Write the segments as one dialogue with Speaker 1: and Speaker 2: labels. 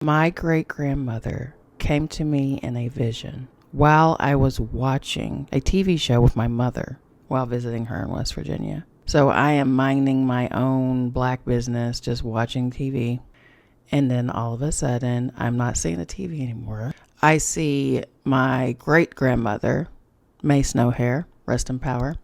Speaker 1: My great-grandmother came to me in a vision while I was watching a TV show with my mother while visiting her in West Virginia. So I am minding my own black business, just watching TV. And then all of a sudden, I'm not seeing the TV anymore. I see my great-grandmother, May Snowhair, rest in power.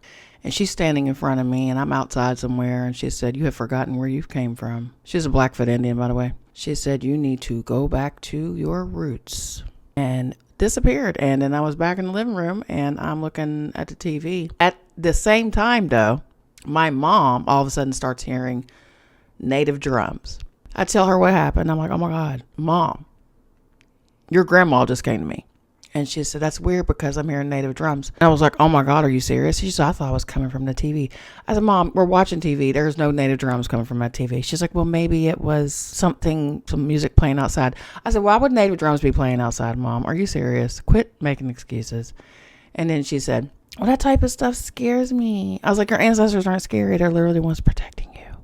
Speaker 1: And she's standing in front of me, and I'm outside somewhere. And she said, "You have forgotten where you came from." She's a Blackfoot Indian, by the way. She said, "You need to go back to your roots." And disappeared. And then I was back in the living room, and I'm looking at the TV. At the same time, though, my mom all of a sudden starts hearing native drums. I tell her what happened. I'm like, "Oh my God, Mom, your grandma just came to me." And she said, "That's weird because I'm hearing native drums." And I was like, "Oh my God, are you serious?" She said, "I thought it was coming from the TV." I said, "Mom, we're watching TV. There's no native drums coming from that TV." She's like, "Well, maybe it was some music playing outside." I said, "Why would native drums be playing outside, Mom? Are you serious? Quit making excuses." And then she said, "Well, that type of stuff scares me." I was like, "Your ancestors aren't scary. They're literally the ones protecting you."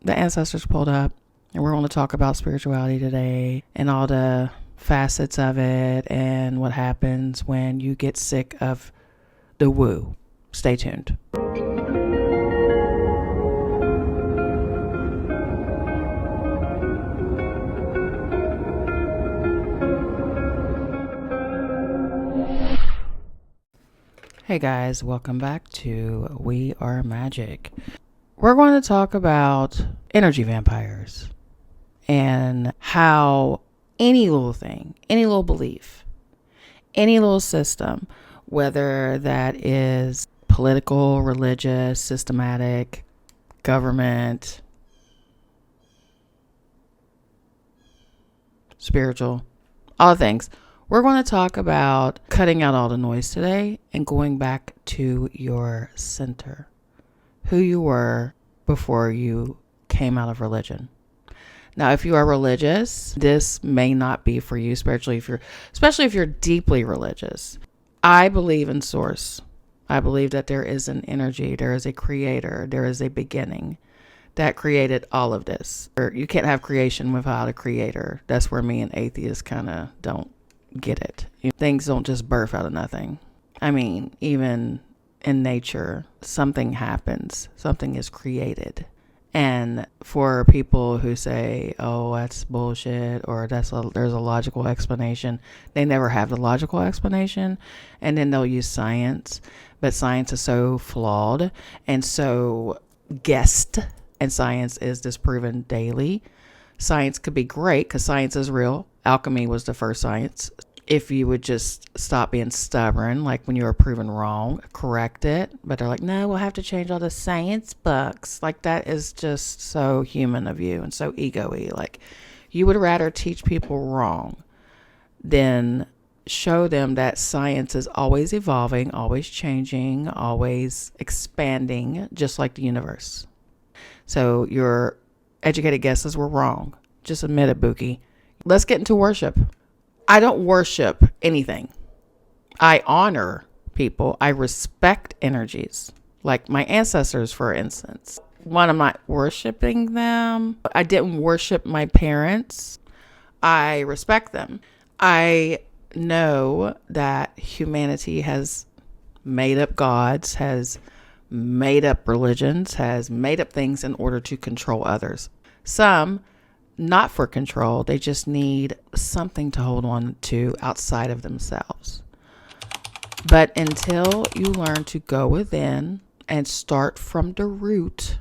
Speaker 1: The ancestors pulled up, and we're going to talk about spirituality today and all the facets of it and what happens when you get sick of the woo. Stay tuned. Hey guys, welcome back to We Are Magick. We're going to talk about energy vampires and how any little thing, any little belief, any little system, whether that is political, religious, systematic, government, spiritual, all things. We're going to talk about cutting out all the noise today and going back to your center, who you were before you came out of religion. Now, if you are religious, this may not be for you spiritually, especially if you're deeply religious. I believe in source. I believe that there is an energy, there is a creator, there is a beginning that created all of this. You can't have creation without a creator. That's where me and atheists kind of don't get it. Things don't just birth out of nothing. I mean, even in nature, something happens, something is created. And for people who say, "Oh, that's bullshit," or there's a logical explanation, they never have the logical explanation. And then they'll use science. But science is so flawed and so guessed. And science is disproven daily. Science could be great because science is real. Alchemy was the first science. If you would just stop being stubborn, like when you were proven wrong, correct it. But they're like, "No, we'll have to change all the science books." Like, that is just so human of you and so ego-y. Like, you would rather teach people wrong than show them that science is always evolving, always changing, always expanding, just like the universe. So your educated guesses were wrong. Just admit it, Buki. Let's get into worship. I don't worship anything. I honor people. I respect energies. Like my ancestors, for instance. One, I'm not worshiping them. I didn't worship my parents. I respect them. I know that humanity has made up gods, has made up religions, has made up things in order to control others. Some not for control. They just need something to hold on to outside of themselves. But until you learn to go within and start from the root,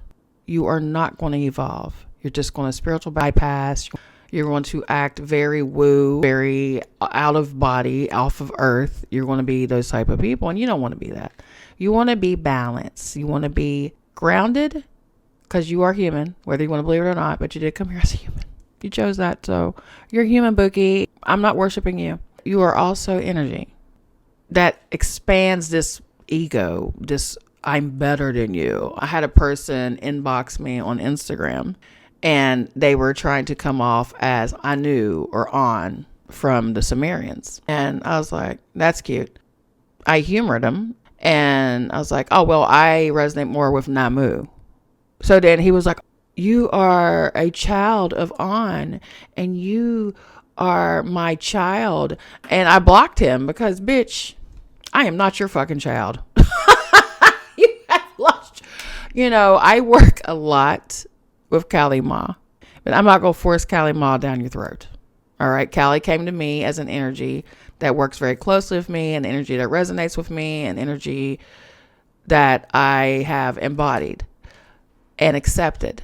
Speaker 1: you are not going to evolve. You're just going to spiritual bypass. You're going to act very woo, very out of body, off of earth. You're going to be those type of people, and you don't want to be that. You want to be balanced. You want to be grounded because you are human, whether you want to believe it or not, but you did come here as a human. You chose that, so you're human, Bookie. I'm not worshiping you. You are also energy that expands this ego, this "I'm better than you." I had a person inbox me on Instagram, and they were trying to come off as Anu or On from the Sumerians. And I was like, that's cute. I humored them, and I was like, "Oh, well, I resonate more with Namu." So then he was like, "You are a child of On, and you are my child. And I blocked him because, bitch, I am not your fucking child. You have lost. I work a lot with Kali Ma, but I'm not going to force Kali Ma down your throat. All right. Kali came to me as an energy that works very closely with me, an energy that resonates with me, an energy that I have embodied and accepted.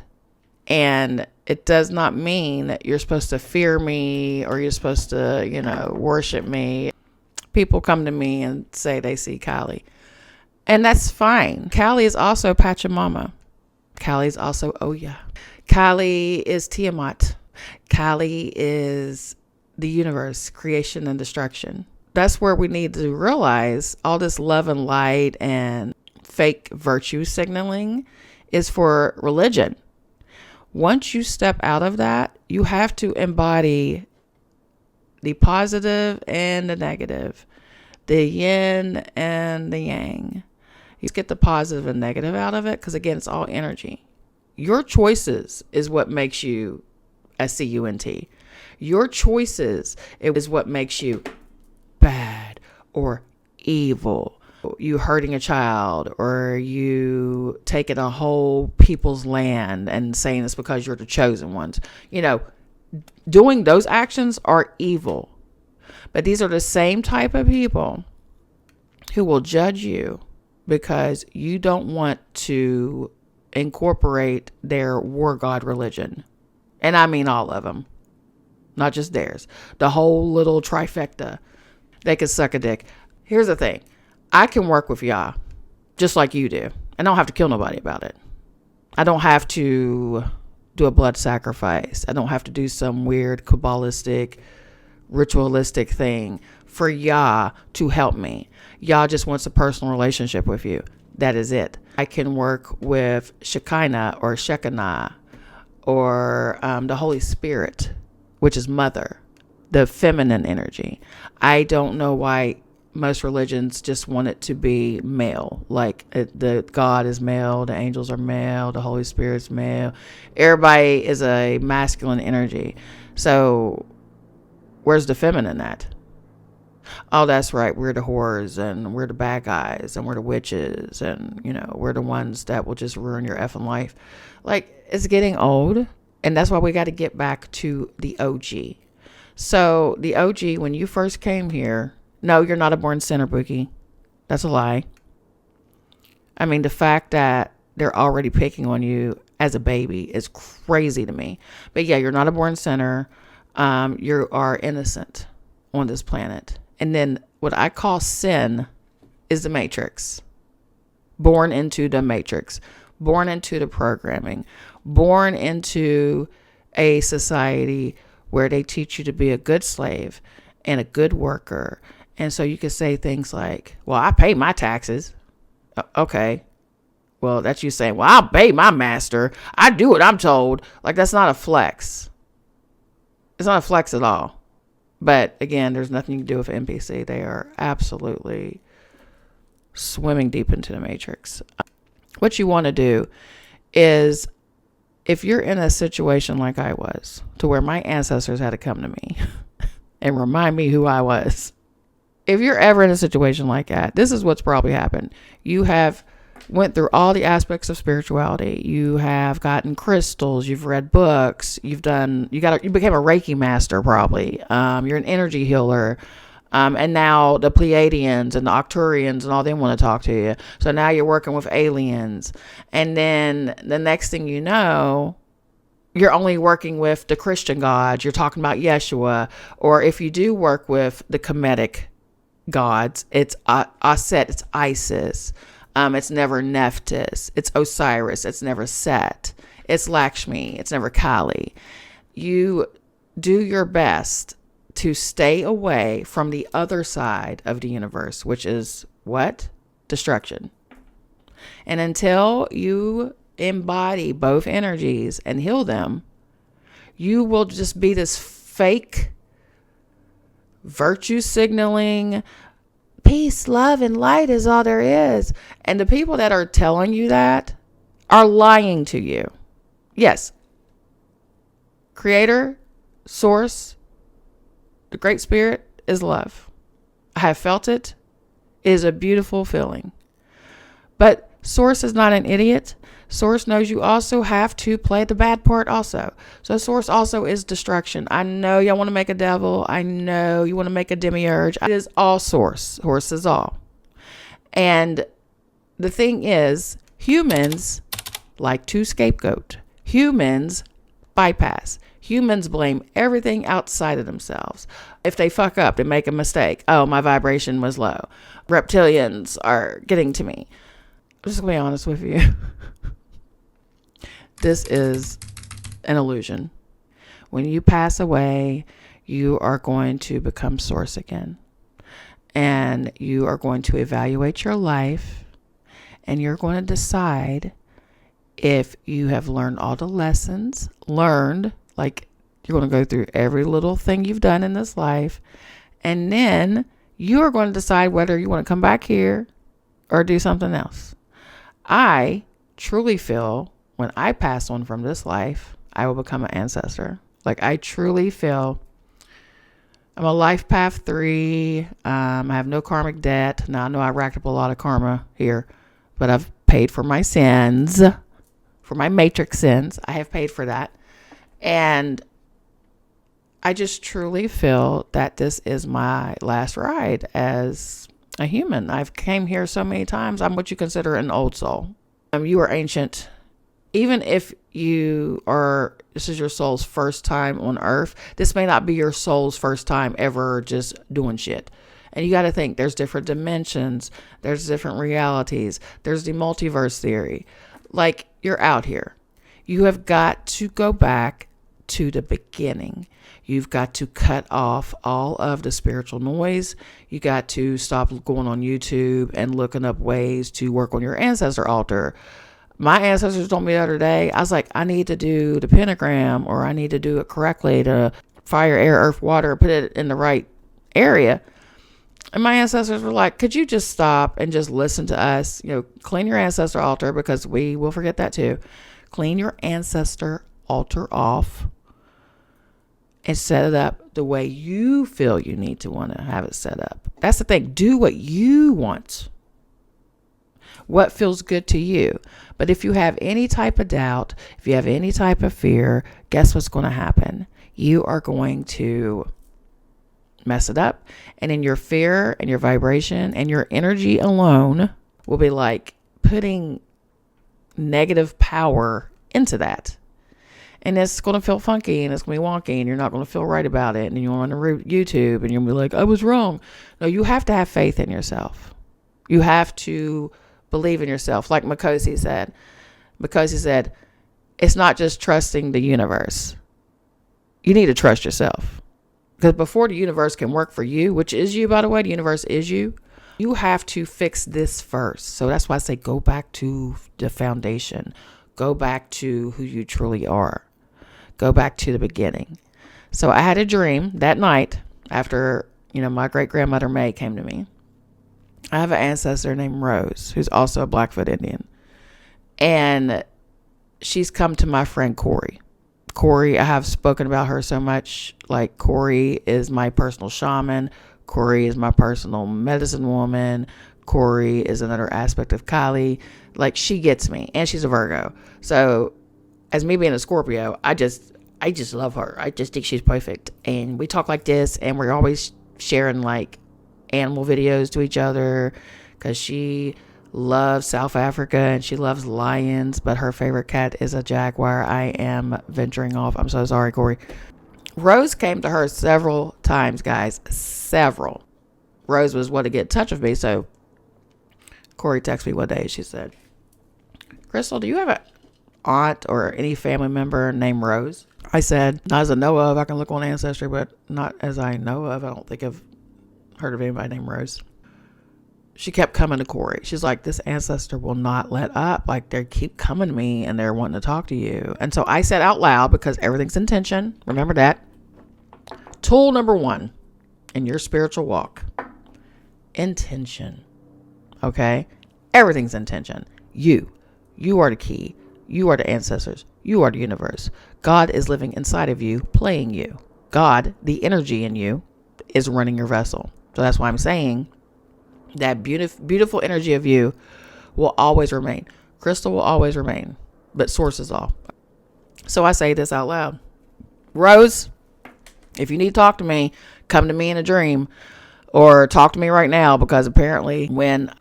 Speaker 1: And it does not mean that you're supposed to fear me or you're supposed to, worship me. People come to me and say they see Kali. And that's fine. Kali is also Pachamama. Kali is also Oya. Kali is Tiamat. Kali is the universe, creation and destruction. That's where we need to realize all this love and light and fake virtue signaling is for religion. Once you step out of that, you have to embody the positive and the negative, the yin and the yang. You get the positive and negative out of it because, again, it's all energy. Your choices is what makes you a CUNT. Your choices is what makes you bad or evil. You hurting a child, or you taking a whole people's land and saying it's because you're the chosen ones. Doing those actions are evil. But these are the same type of people who will judge you because you don't want to incorporate their war god religion. And I mean all of them, not just theirs. The whole little trifecta. They can suck a dick. Here's the thing. I can work with Yah just like you do. I don't have to kill nobody about it. I don't have to do a blood sacrifice. I don't have to do some weird Kabbalistic, ritualistic thing for Yah to help me. Yah just wants a personal relationship with you. That is it. I can work with Shekinah or Shekinah or the Holy Spirit, which is mother, the feminine energy. I don't know why most religions just want it to be male. Like the God is male, the angels are male, the Holy Spirit's male. Everybody is a masculine energy. So where's the feminine at? Oh, that's right. We're the whores and we're the bad guys and we're the witches and, we're the ones that will just ruin your effing life. Like, it's getting old. And that's why we got to get back to the OG. So the OG, when you first came here, no, you're not a born sinner, Bookie. That's a lie. I mean, the fact that they're already picking on you as a baby is crazy to me. But yeah, you're not a born sinner. You are innocent on this planet. And then what I call sin is the matrix. Born into the matrix. Born into the programming. Born into a society where they teach you to be a good slave and a good worker. And so you can say things like, well, I pay my taxes. Okay. Well, that's you saying, well, I'll obey my master. I do what I'm told. Like, that's not a flex. It's not a flex at all. But again, there's nothing you can do with NPC. They are absolutely swimming deep into the matrix. What you want to do is, if you're in a situation like I was, to where my ancestors had to come to me and remind me who I was. If you're ever in a situation like that, this is what's probably happened. You have went through all the aspects of spirituality. You have gotten crystals. You've read books. You became a Reiki master probably. You're an energy healer. And now the Pleiadians and the Octurians and all them want to talk to you. So now you're working with aliens. And then the next thing you know, you're only working with the Christian gods. You're talking about Yeshua. Or if you do work with the Kemetic gods, it's Aset, it's Isis. It's never Nephthys. It's Osiris. It's never Set. It's Lakshmi. It's never Kali. You do your best to stay away from the other side of the universe, which is what? Destruction. And until you embody both energies and heal them, you will just be this fake virtue signaling, peace, love, and light is all there is. And the people that are telling you that are lying to you. Yes. Creator, source, Great Spirit is love. I have felt it. It is a beautiful feeling. But Source is not an idiot. Source knows you also have to play the bad part also. So Source also is destruction. I know y'all want to make a devil. I know you want to make a demiurge. It is all Source. Source is all. And the thing is, humans like to scapegoat. Humans bypass. Humans blame everything outside of themselves. If they fuck up, they make a mistake. Oh, my vibration was low. Reptilians are getting to me. I'm just going to be honest with you. This is an illusion. When you pass away, you are going to become Source again. And you are going to evaluate your life. And you're going to decide if you have learned all the lessons. Like you're going to go through every little thing you've done in this life. And then you are going to decide whether you want to come back here or do something else. I truly feel when I pass on from this life, I will become an ancestor. Like I truly feel I'm a life path 3. I have no karmic debt. Now I know I racked up a lot of karma here, but I've paid for my sins, for my matrix sins. I have paid for that. And I just truly feel that this is my last ride as a human. I've came here so many times. I'm what you consider an old soul. You are ancient. Even if this is your soul's first time on earth, this may not be your soul's first time ever just doing shit. And you got to think there's different dimensions. There's different realities. There's the multiverse theory. Like you're out here. You have got to go back to the beginning. You've got to cut off all of the spiritual noise. You got to stop going on YouTube and looking up ways to work on your ancestor altar. My ancestors told me the other day, I was like, I need to do the pentagram, or I need to do it correctly to fire, air, earth, water, put it in the right area. And my ancestors were like, could you just stop and just listen to us? Clean your ancestor altar, because we will forget that too. Clean your ancestor altar off and set it up the way you feel you need to want to have it set up. That's the thing. Do what you want. What feels good to you. But if you have any type of doubt, if you have any type of fear, guess what's going to happen? You are going to mess it up. And in your fear and your vibration and your energy alone will be like putting negative power into that. And it's going to feel funky and it's going to be wonky and you're not going to feel right about it. And you'll run to YouTube and you'll be like, I was wrong. No, you have to have faith in yourself. You have to believe in yourself. Like Makosi said. Makosi said, it's not just trusting the universe. You need to trust yourself. Because before the universe can work for you, which is you, by the way, the universe is you, you have to fix this first. So that's why I say go back to the foundation. Go back to who you truly are. Go back to the beginning. So I had a dream that night after, my great-grandmother May came to me. I have an ancestor named Rose, who's also a Blackfoot Indian. And she's come to my friend Corey. Corey, I have spoken about her so much. Like, Corey is my personal shaman. Corey is my personal medicine woman. Corey is another aspect of Kali. Like, she gets me. And she's a Virgo. So, as me being a Scorpio, I just love her. I just think she's perfect. And we talk like this, and we're always sharing, like, animal videos to each other, because she loves South Africa and she loves lions, but her favorite cat is a jaguar. I am venturing off. I'm so sorry, Corey. Rose came to her several times, guys. Several. Rose was wanting to get in touch with me, so Corey texted me one day. She said, Crystal, do you have an aunt or any family member named Rose? I said, not as I know of. I can look on Ancestry, but not as I know of. I don't think I've heard of anybody named Rose. She kept coming to Corey. She's like, this ancestor will not let up. Like, they keep coming to me and they're wanting to talk to you. And so I said out loud, because everything's intention. Remember that. Tool number 1 in your spiritual walk. Intention. Okay? Everything's intention. You are the key. You are the ancestors. You are the universe. God is living inside of you, playing you. God, the energy in you, is running your vessel. So that's why I'm saying that beautiful energy of you will always remain. Crystal will always remain, but source is all. So I say this out loud. Rose, if you need to talk to me, come to me in a dream or talk to me right now, because apparently when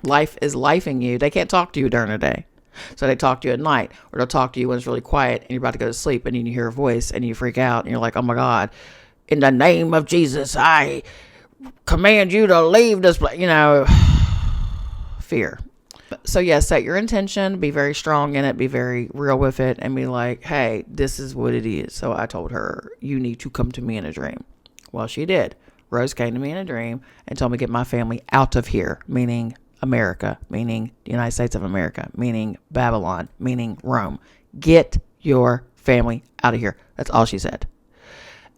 Speaker 1: life is lifing you, they can't talk to you during the day. So they talk to you at night, or they'll talk to you when it's really quiet and you're about to go to sleep, and then you hear a voice and you freak out and you're like, oh my God, in the name of Jesus, I command you to leave this place, fear. So yes, set your intention, be very strong in it, be very real with it, and be like, hey, this is what it is. So I told her, you need to come to me in a dream. Well, she did. Rose came to me in a dream and told me to get my family out of here, meaning America, meaning the United States of America, meaning Babylon, meaning Rome. Get your family out of here. That's all she said.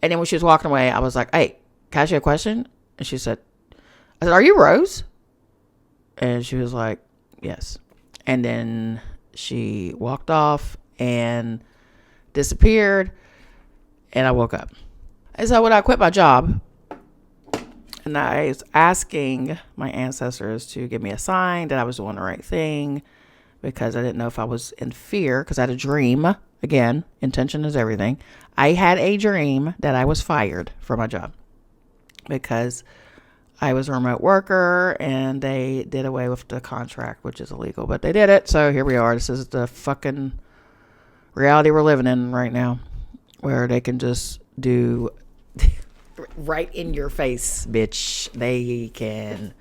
Speaker 1: And then when she was walking away, I was like, hey, can I ask you a question? And she said, I said, are you Rose? And she was like, yes. And then she walked off and disappeared, and I woke up. And so when I quit my job, and I was asking my ancestors to give me a sign that I was doing the right thing, because I didn't know if I was in fear, because I had a dream. Again, intention is everything. I had a dream that I was fired from my job because I was a remote worker and they did away with the contract, which is illegal, but they did it. So here we are. This is the fucking reality we're living in right now, where they can just do right in your face, bitch. They can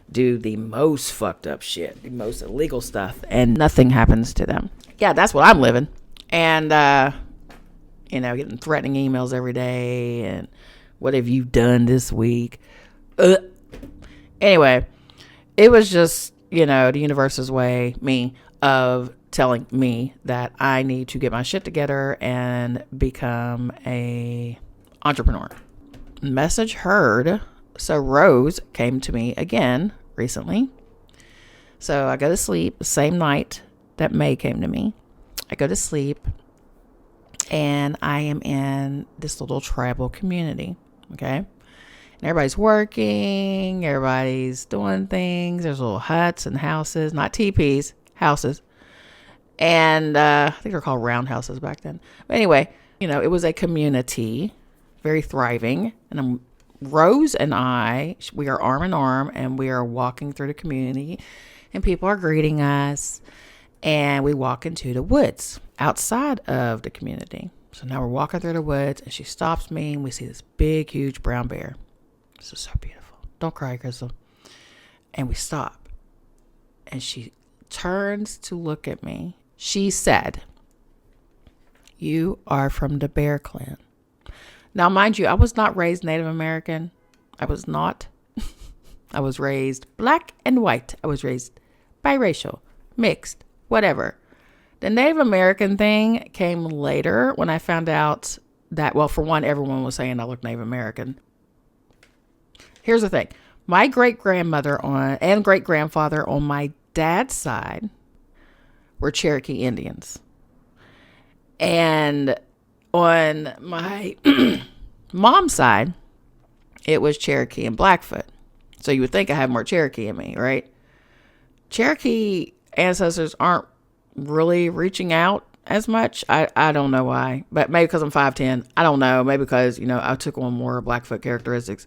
Speaker 1: do the most fucked up shit, the most illegal stuff, and nothing happens to them. Yeah, that's what I'm living. And, getting threatening emails every day. And what have you done this week? Anyway, it was just, the universe's way, of telling me that I need to get my shit together and become a entrepreneur. Message heard. So Rose came to me again recently. So I go to sleep the same night that May came to me. I go to sleep and I am in this little tribal community. Okay. And everybody's working. Everybody's doing things. There's little huts and houses, not teepees, houses. And I think they're called roundhouses back then. But anyway, it was a community, very thriving. And Rose and we are arm in arm, and we are walking through the community, and people are greeting us, and we walk into the woods outside of the community. So now we're walking through the woods, and she stops me, and we see this big, huge brown bear. This is so beautiful. Don't cry, Crystal. And we stop, and she turns to look at me. She said, "You are from the Bear Clan." Now, mind you, I was not raised Native American. I was not. I was raised black and white. I was raised biracial, mixed, whatever. The Native American thing came later when I found out that, well, for one, everyone was saying I look Native American. Here's the thing. My great-grandmother and great-grandfather on my dad's side were Cherokee Indians. And on my mom's side, it was Cherokee and Blackfoot. So you would think I have more Cherokee in me, right? Cherokee ancestors aren't really reaching out as much. I don't know why, but maybe because I'm 5'10". I don't know. Maybe because, I took on more Blackfoot characteristics.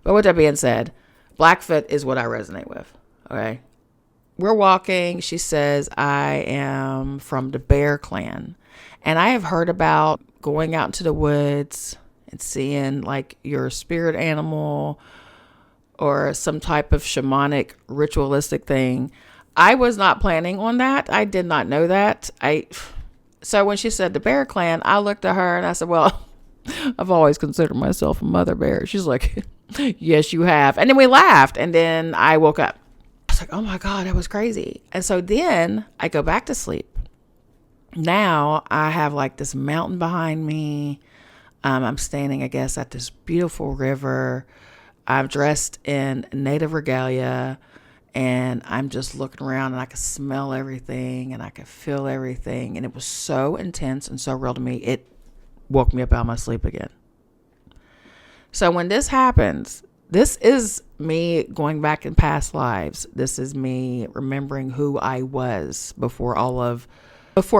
Speaker 1: But with that being said, Blackfoot is what I resonate with. Okay. We're walking. She says, I am from the Bear Clan. And I have heard about going out into the woods and seeing like your spirit animal or some type of shamanic ritualistic thing. I was not planning on that. I did not know that. So when she said the Bear Clan, I looked at her and I said, well, I've always considered myself a mother bear. She's like, yes, you have. And then we laughed. And then I woke up. I was like, oh my God, that was crazy. And so then I go back to sleep. Now I have like this mountain behind me. I'm standing, I guess, at this beautiful river. I'm dressed in native regalia, and I'm just looking around, and I could smell everything and I could feel everything. And it was so intense and so real to me. It woke me up out of my sleep again. So when this happens, this is me going back in past lives. This is me remembering who I was before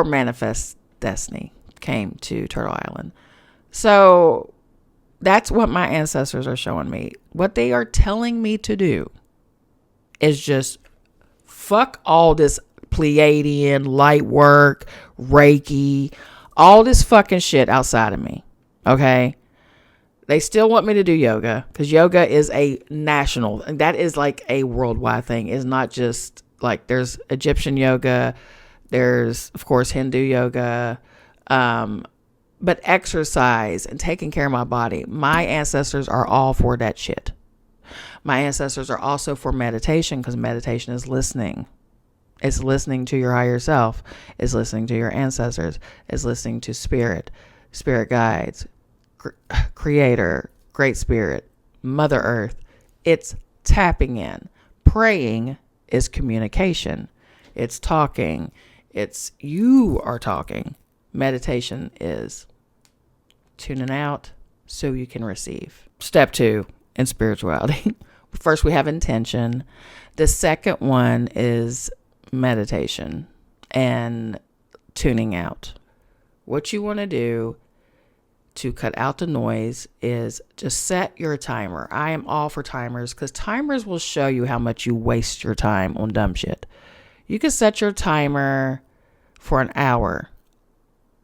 Speaker 1: Manifest Destiny came to Turtle Island. So that's what my ancestors are showing me. What they are telling me to do is just fuck all this Pleiadian, light work, Reiki, all this fucking shit outside of me. Okay? They still want me to do yoga because yoga is a national, and that is like a worldwide thing. It's not just like there's Egyptian yoga, there's of course Hindu yoga, but exercise and taking care of my body. My ancestors are all for that shit. My ancestors are also for meditation because meditation is listening. It's listening to your higher self. It's listening to your ancestors. It's listening to spirit guides, creator, great spirit, mother earth. It's tapping in. Praying is communication. It's talking. It's you are talking. Meditation is tuning out so you can receive. Step 2 in spirituality. First, we have intention. The second one is meditation and tuning out. What you want to do to cut out the noise is just set your timer. I am all for timers because timers will show you how much you waste your time on dumb shit. You can set your timer for an hour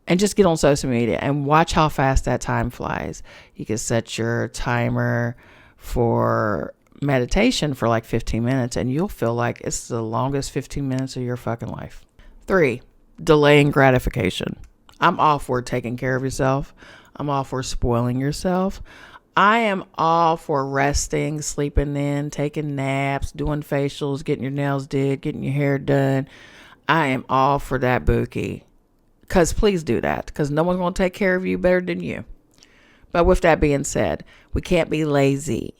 Speaker 1: and just get on social media and watch how fast that time flies. You can set your timer for meditation for like 15 minutes and you'll feel like it's the longest 15 minutes of your fucking life. 3, delaying gratification. I'm all for taking care of yourself. I'm all for spoiling yourself. I am all for resting, sleeping in, taking naps, doing facials, getting your nails did, getting your hair done. I am all for that, Bookie. Because please do that. Because no one's going to take care of you better than you. But with that being said, we can't be lazy.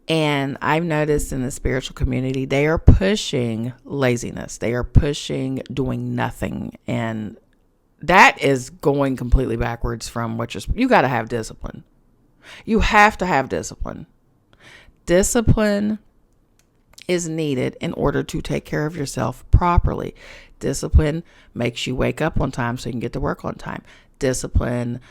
Speaker 1: And I've noticed in the spiritual community, they are pushing laziness. They are pushing doing nothing. And that is going completely backwards from you got to have discipline. You have to have discipline. Discipline is needed in order to take care of yourself properly. Discipline makes you wake up on time so you can get to work on time. Discipline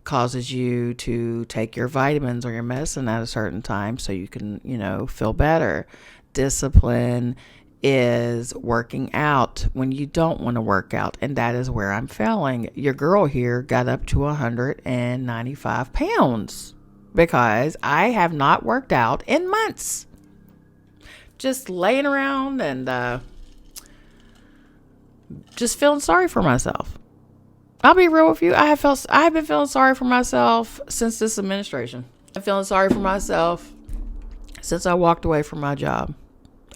Speaker 1: causes you to take your vitamins or your medicine at a certain time so you can, feel better. Discipline is working out when you don't want to work out. And that is where I'm failing. Your girl here got up to 195 pounds because I have not worked out in months. Just laying around and just feeling sorry for myself. I'll be real with you. I've been feeling sorry for myself since this administration. I'm feeling sorry for myself since I walked away from my job.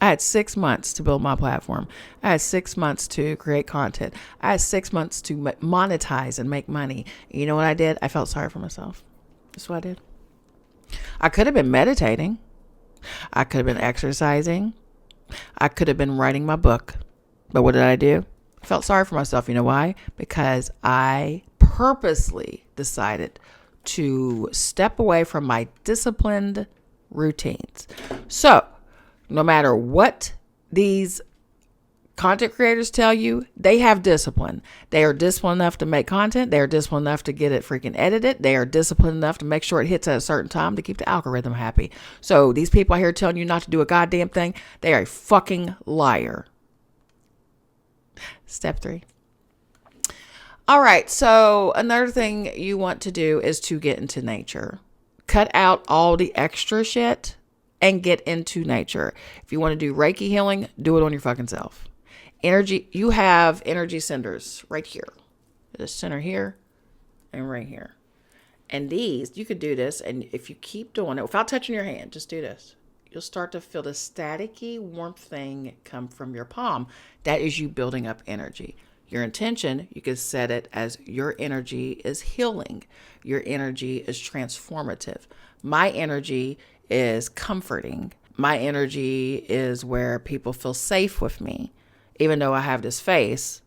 Speaker 1: I had 6 months to build my platform. I had 6 months to create content. I had 6 months to monetize and make money. You know what I did? I felt sorry for myself. That's what I did. I could have been meditating. I could have been exercising. I could have been writing my book. But what did I do? I felt sorry for myself. You know why? Because I purposely decided to step away from my disciplined routines. So, no matter what these content creators tell you, they have discipline. They are disciplined enough to make content. They are disciplined enough to get it freaking edited. They are disciplined enough to make sure it hits at a certain time to keep the algorithm happy. So these people out here telling you not to do a goddamn thing, they are a fucking liar. Step 3. All right. So another thing you want to do is to get into nature. Cut out all the extra shit and get into nature. If you want to do Reiki healing, do it on your fucking self. You have energy centers right here. There's a center here and right here. And these, you could do this. And if you keep doing it without touching your hand, just do this. You'll start to feel the staticky warmth thing come from your palm. That is you building up energy. Your intention, you could set it as your energy is healing. Your energy is transformative. My energy is comforting. My energy is where people feel safe with me. Even though I have this face,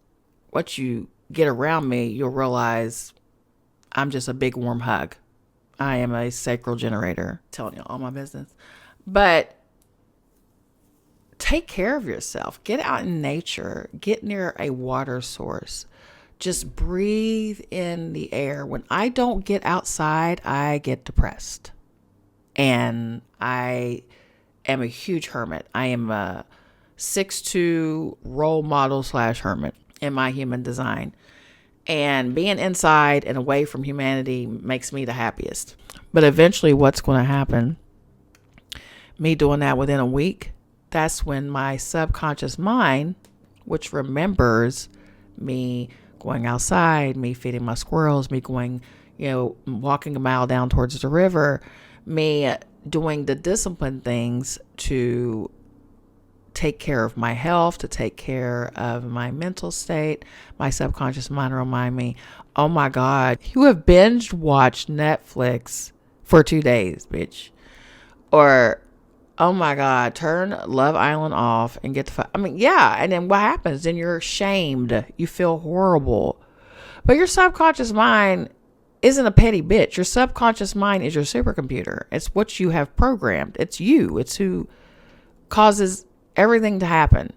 Speaker 1: once you get around me, you'll realize I'm just a big warm hug. I am a sacral generator. Telling you all my business. But take care of yourself. Get out in nature. Get near a water source. Just breathe in the air. When I don't get outside, I get depressed. And I am a huge hermit. I am a 6'2" role model / hermit in my human design. And being inside and away from humanity makes me the happiest. But eventually what's going to happen, me doing that within a week, that's when my subconscious mind, which remembers me going outside, me feeding my squirrels, me going, walking a mile down towards the river, me doing the disciplined things to take care of my health, to take care of my mental state, my subconscious mind remind me, oh my God, you have binge watched Netflix for 2 days, bitch. Or, oh my God, turn Love Island off and get the yeah. And then what happens? Then you're shamed. You feel horrible. But your subconscious mind isn't a petty bitch. Your subconscious mind is your supercomputer. It's what you have programmed. It's you. It's who causes everything to happen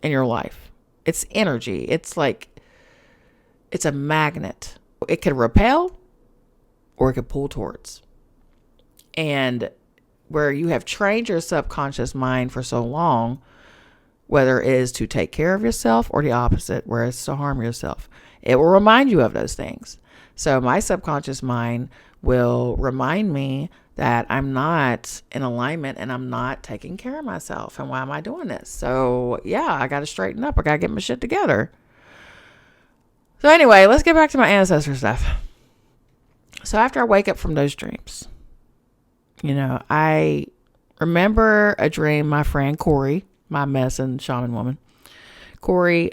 Speaker 1: in your life. It's energy. It's a magnet. It could repel or it could pull towards. And where you have trained your subconscious mind for so long, whether it is to take care of yourself or the opposite, where it's to harm yourself, it will remind you of those things. So my subconscious mind will remind me that I'm not in alignment and I'm not taking care of myself. And why am I doing this? So yeah, I got to straighten up. I got to get my shit together. So anyway, let's get back to my ancestor stuff. So after I wake up from those dreams, I remember a dream my friend Corey, my medicine shaman woman, Corey,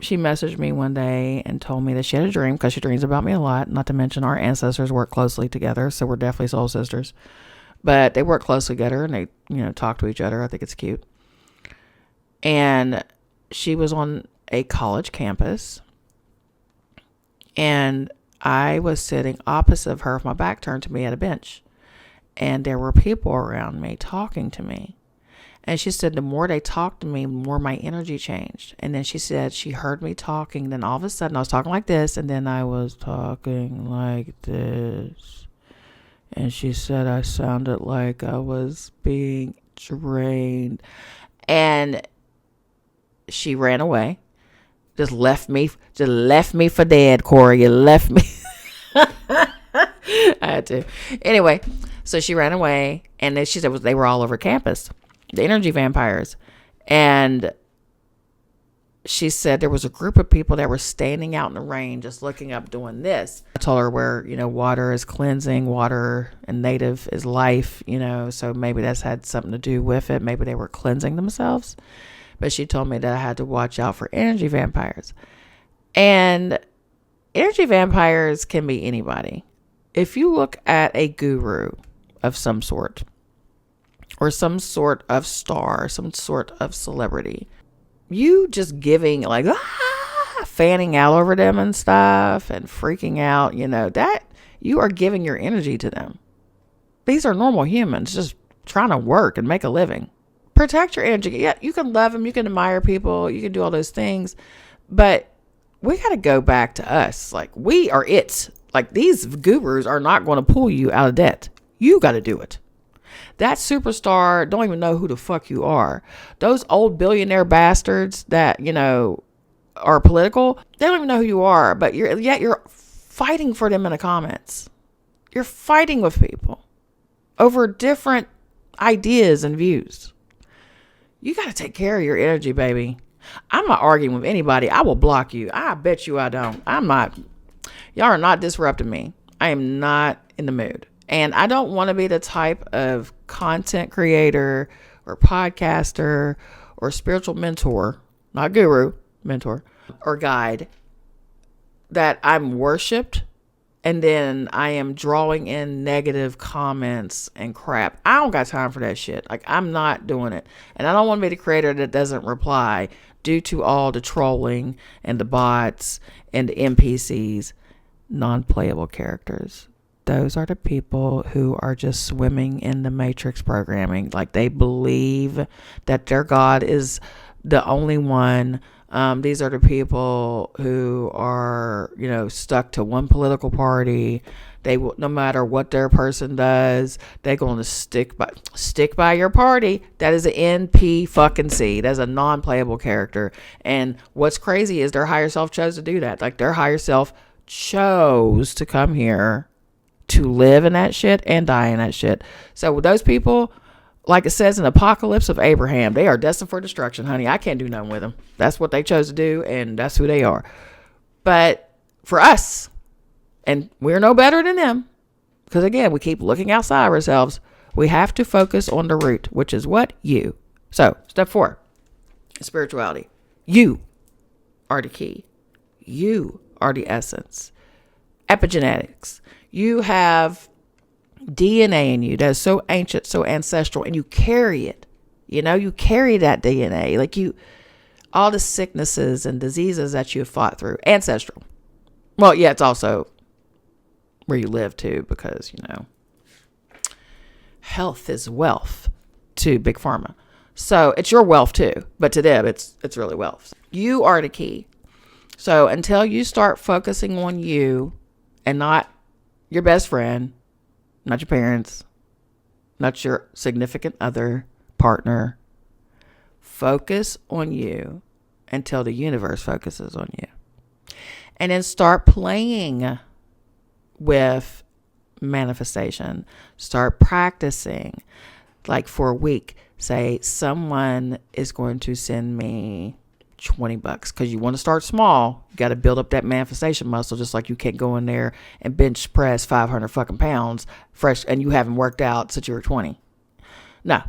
Speaker 1: she messaged me one day and told me that she had a dream, because she dreams about me a lot. Not to mention our ancestors work closely together, so we're definitely soul sisters. But they work closely together and they, talk to each other. I think it's cute. And she was on a college campus, and I was sitting opposite of her with my back turned to me at a bench. And there were people around me talking to me. And she said the more they talked to me, the more my energy changed. And then she said she heard me talking. Then all of a sudden I was talking like this. And then I was talking like this. And she said I sounded like I was being drained. And she ran away. Just left me for dead, Corey. You left me. I had to. Anyway, so she ran away. And then she said they were all over campus. The energy vampires. And she said there was a group of people that were standing out in the rain just looking up doing this. I told her where, water is cleansing, water and native is life, so maybe that's had something to do with it. Maybe they were cleansing themselves. But she told me that I had to watch out for energy vampires. And energy vampires can be anybody. If you look at a guru of some sort, or some sort of star, some sort of celebrity, you just giving fanning out over them and stuff and freaking out, that you are giving your energy to them. These are normal humans just trying to work and make a living. Protect your energy. Yeah, you can love them, you can admire people, you can do all those things, but we got to go back to us. We are it. These gurus are not going to pull you out of debt. You got to do it. That superstar don't even know who the fuck you are. Those old billionaire bastards that, are political, they don't even know who you are, but you're fighting for them in the comments. You're fighting with people over different ideas and views. You got to take care of your energy, baby. I'm not arguing with anybody. I will block you. I bet you I don't. I'm not. Y'all are not disrupting me. I am not in the mood. And I don't want to be the type of content creator or podcaster or spiritual mentor, not guru, mentor or guide, that I'm worshipped and then I am drawing in negative comments and crap. I don't got time for that shit. I'm not doing it. And I don't want to be the creator that doesn't reply due to all the trolling and the bots and the NPCs, non-playable characters. Those are the people who are just swimming in the matrix programming. Like they believe that their God is the only one. These are the people who are, stuck to one political party. They will, no matter what their person does, they're going to stick by your party. That is an NP fucking C. That's a non-playable character. And what's crazy is their higher self chose to do that. Like their higher self chose to come here to live in that shit and die in that shit. So with those people, like it says in Apocalypse of Abraham, they are destined for destruction, honey. I can't do nothing with them. That's what they chose to do, and that's who they are. But for us, and we're no better than them, because again, we keep looking outside ourselves. We have to focus on the root, which is what? You. So, step 4, spirituality. You are the key. You are the essence. Epigenetics. You have DNA in you that is so ancient, so ancestral, and you carry it. You carry that DNA. Like all the sicknesses and diseases that you have fought through. Ancestral. Well, yeah, it's also where you live too, because, health is wealth to Big Pharma. So it's your wealth too, but to them, it's really wealth. You are the key. So until you start focusing on you and not your best friend, not your parents, not your significant other, partner, focus on you until the universe focuses on you. And then start playing with manifestation. Start practicing. Like for a week, say someone is going to send me $20 because you want to start small. You got to build up that manifestation muscle, just like you can't go in there and bench press 500 fucking pounds fresh and you haven't worked out since you were 20. No,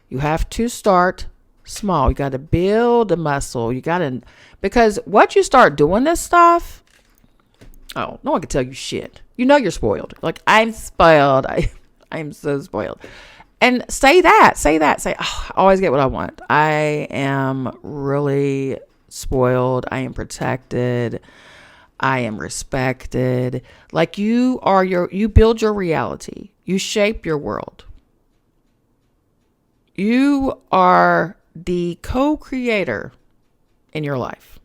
Speaker 1: you have to start small. You got to build the muscle. Because once you start doing this stuff, no one can tell you shit. You're spoiled. Like, I'm spoiled. I'm so spoiled. And say, I always get what I want. I am really spoiled. I am protected. I am respected. Like you build your reality. You shape your world. You are the co-creator in your life.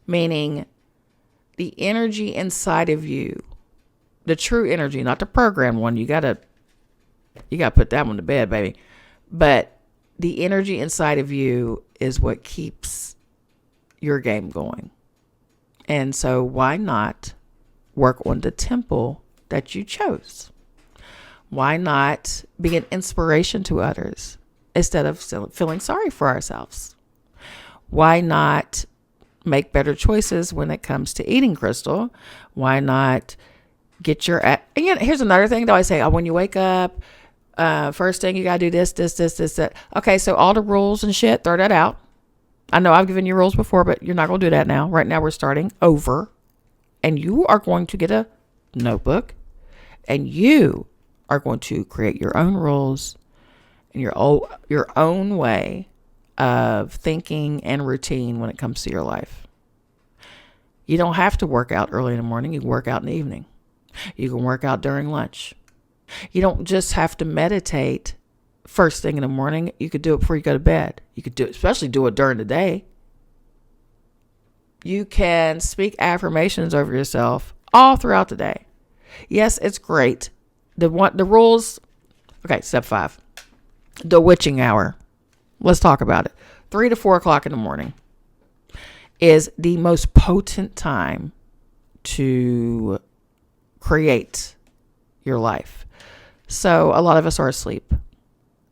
Speaker 1: Meaning the energy inside of you, the true energy, not the programmed one. You gotta put that one to bed, baby. But the energy inside of you is what keeps your game going. And so why not work on the temple that you chose? Why not be an inspiration to others instead of feeling sorry for ourselves? Why not make better choices when it comes to eating, Crystal? Why not get here's another thing that I say, when you wake up, first thing you got to do this, that. Okay, so all the rules and shit, throw that out. I know I've given you rules before, but you're not going to do that now. Right now we're starting over. And you are going to get a notebook. And you are going to create your own rules and your own way of thinking and routine when it comes to your life. You don't have to work out early in the morning. You can work out in the evening. You can work out during lunch. You don't just have to meditate first thing in the morning. You could do it before you go to bed. You could especially do it during the day. You can speak affirmations over yourself all throughout the day. Yes, it's great. The rules. Okay, step 5. The witching hour. Let's talk about it. 3 to 4 o'clock in the morning is the most potent time to create your life. So a lot of us are asleep.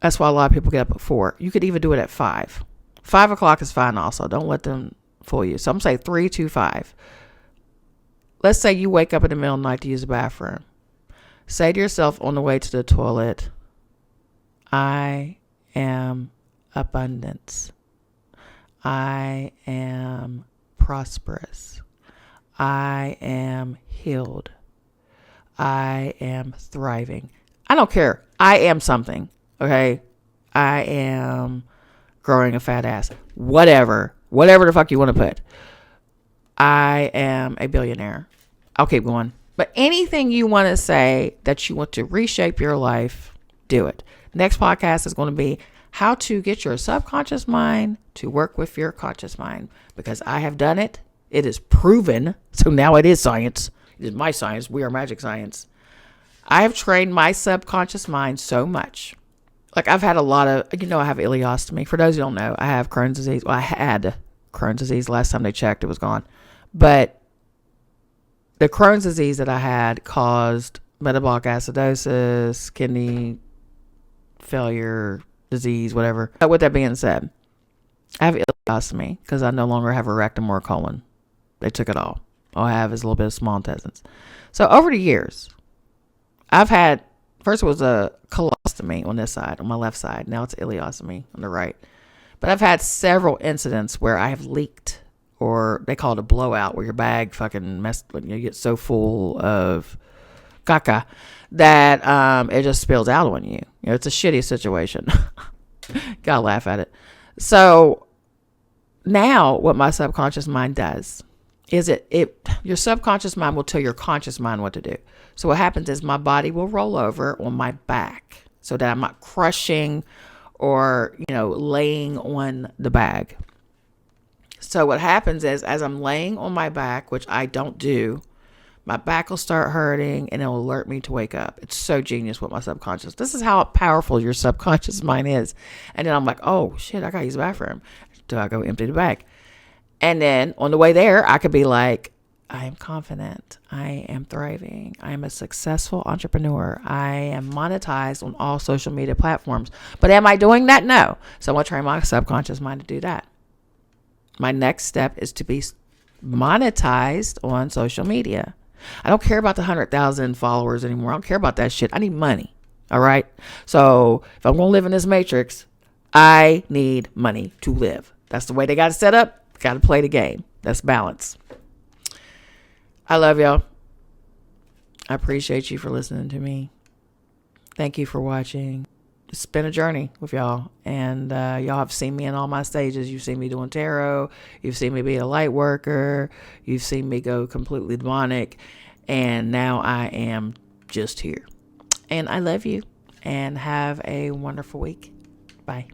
Speaker 1: That's why a lot of people get up at 4. You could even do it at 5. 5 o'clock is fine also. Don't let them fool you. Some say 3 to 5. Let's say you wake up in the middle of the night to use the bathroom. Say to yourself on the way to the toilet, I am abundance. I am prosperous. I am healed. I am thriving. I don't care. I am something. Okay. I am growing a fat ass. Whatever the fuck you want to put. I am a billionaire. I'll keep going. But anything you want to say that you want to reshape your life, do it. Next podcast is going to be how to get your subconscious mind to work with your conscious mind, because I have done it. It is proven. So now it is science. It is my science. We are Magick Science. I have trained my subconscious mind so much. Like, I've had a lot of, I have ileostomy. For those who don't know, I have Crohn's disease. Well, I had Crohn's disease. Last time they checked, it was gone. But the Crohn's disease that I had caused metabolic acidosis, kidney failure, disease, whatever. But with that being said, I have ileostomy because I no longer have a rectum or a colon. They took it all. All I have is a little bit of small intestines. So over the years, I've had, first it was a colostomy on this side, on my left side. Now it's ileostomy on the right. But I've had several incidents where I have leaked, or they call it a blowout, where your bag fucking you get so full of caca that it just spills out on you. It's a shitty situation. Gotta laugh at it. So now what my subconscious mind does is your subconscious mind will tell your conscious mind what to do. So what happens is my body will roll over on my back so that I'm not crushing or, laying on the bag. So what happens is, as I'm laying on my back, which I don't do, my back will start hurting and it'll alert me to wake up. It's so genius with my subconscious. This is how powerful your subconscious mind is. And then I'm like, oh shit, I gotta use the bathroom. Do I go empty the bag? And then on the way there, I could be like, I am confident. I am thriving. I am a successful entrepreneur. I am monetized on all social media platforms. But am I doing that? No. So I'm going to train my subconscious mind to do that. My next step is to be monetized on social media. I don't care about the 100,000 followers anymore. I don't care about that shit. I need money. All right. So if I'm going to live in this matrix, I need money to live. That's the way they got it set up. Got to play the game. That's balance. I love y'all. I appreciate you for listening to me. Thank you for watching. It's been a journey with y'all. And y'all have seen me in all my stages. You've seen me doing tarot. You've seen me be a light worker. You've seen me go completely demonic. And now I am just here. And I love you. And have a wonderful week. Bye.